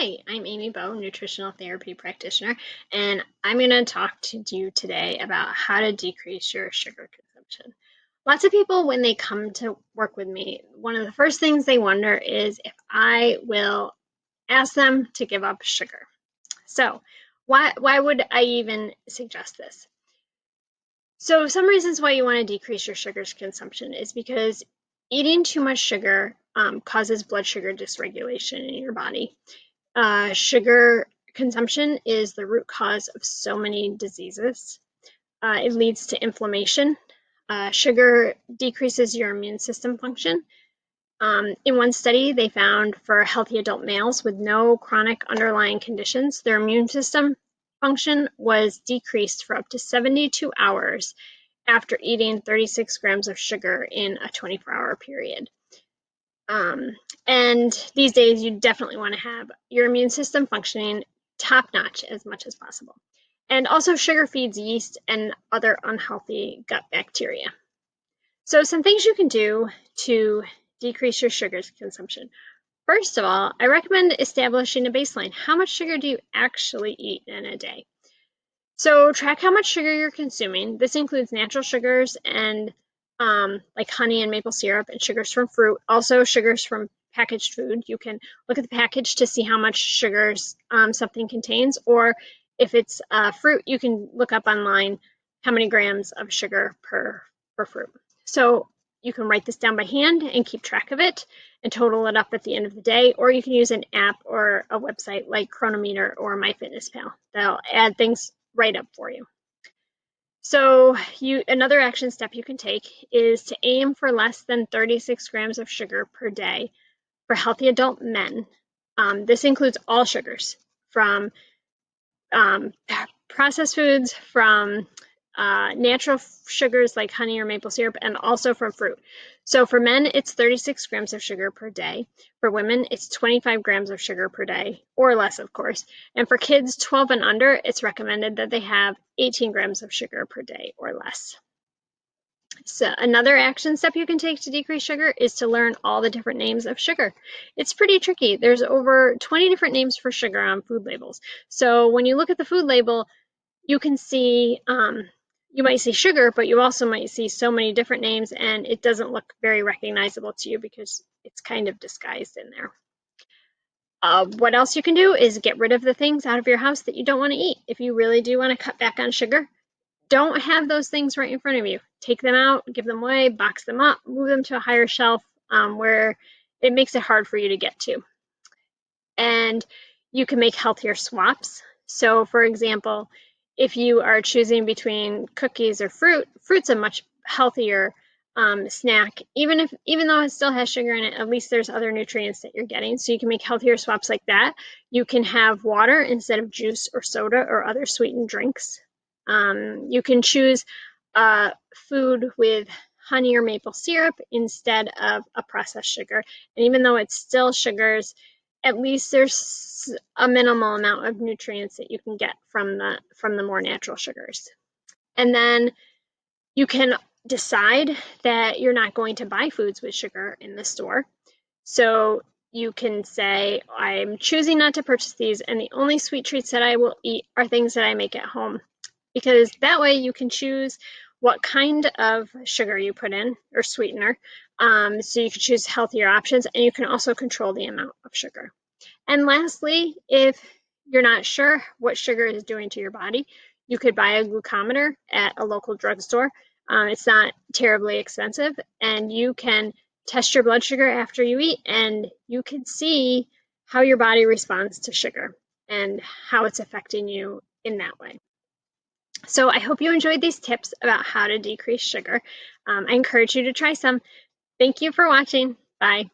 Hi, I'm Amy Bowe, nutritional therapy practitioner, and I'm going to talk to you today about how to decrease your sugar consumption. Lots of people, when they come to work with me, one of the first things they wonder is if I will ask them to give up sugar. So, why would I even suggest this? So, some reasons why you want to decrease your sugar consumption is because eating too much sugar causes blood sugar dysregulation in your body. Sugar consumption is the root cause of so many diseases. It leads to inflammation. Sugar decreases your immune system function. In one study, they found for healthy adult males with no chronic underlying conditions, their immune system function was decreased for up to 72 hours after eating 36 grams of sugar in a 24-hour period. And these days, you definitely want to have your immune system functioning top notch as much as possible. And also, sugar feeds yeast and other unhealthy gut bacteria. So, some things you can do to decrease your sugar consumption. First of all, I recommend establishing a baseline. How much sugar do you actually eat in a day? So, track how much sugar you're consuming. This includes natural sugars and like honey and maple syrup, and sugars from fruit, also sugars from packaged food. You can look at the package to see how much sugars something contains, or if it's fruit, you can look up online how many grams of sugar per fruit. So you can write this down by hand and keep track of it and total it up at the end of the day, or you can use an app or a website like Chronometer or MyFitnessPal. They'll add things right up for you. So another action step you can take is to aim for less than 36 grams of sugar per day for healthy adult men. This includes all sugars, from processed foods, from natural sugars like honey or maple syrup, and also from fruit. So for men, it's 36 grams of sugar per day. For women, it's 25 grams of sugar per day, or less, of course. And for kids 12 and under, it's recommended that they have 18 grams of sugar per day or less. So another action step you can take to decrease sugar is to learn all the different names of sugar. It's pretty tricky. There's over 20 different names for sugar on food labels. So when you look at the food label, you can see, you might see sugar, but you also might see so many different names, and it doesn't look very recognizable to you because it's kind of disguised in there. What else you can do is get rid of the things out of your house that you don't want to eat. If you really do want to cut back on sugar, don't have those things right in front of you. Take them out, give them away, box them up, move them to a higher shelf where it makes it hard for you to get to. And you can make healthier swaps. So, for example, if you are choosing between cookies or fruit, fruit's a much healthier snack. Even though it still has sugar in it, at least there's other nutrients that you're getting. So you can make healthier swaps like that. You can have water instead of juice or soda or other sweetened drinks. You can choose food with honey or maple syrup instead of a processed sugar. And even though it's still sugars, at least there's a minimal amount of nutrients that you can get from the more natural sugars. And then you can decide that you're not going to buy foods with sugar in the store. So you can say, I'm choosing not to purchase these, and the only sweet treats that I will eat are things that I make at home. Because that way you can choose what kind of sugar you put in, or sweetener. So you can choose healthier options, and you can also control the amount of sugar. And lastly, if you're not sure what sugar is doing to your body, you could buy a glucometer at a local drugstore. It's not terribly expensive, and you can test your blood sugar after you eat, and you can see how your body responds to sugar and how it's affecting you in that way. So I hope you enjoyed these tips about how to decrease sugar. I encourage you to try some. Thank you for watching. Bye.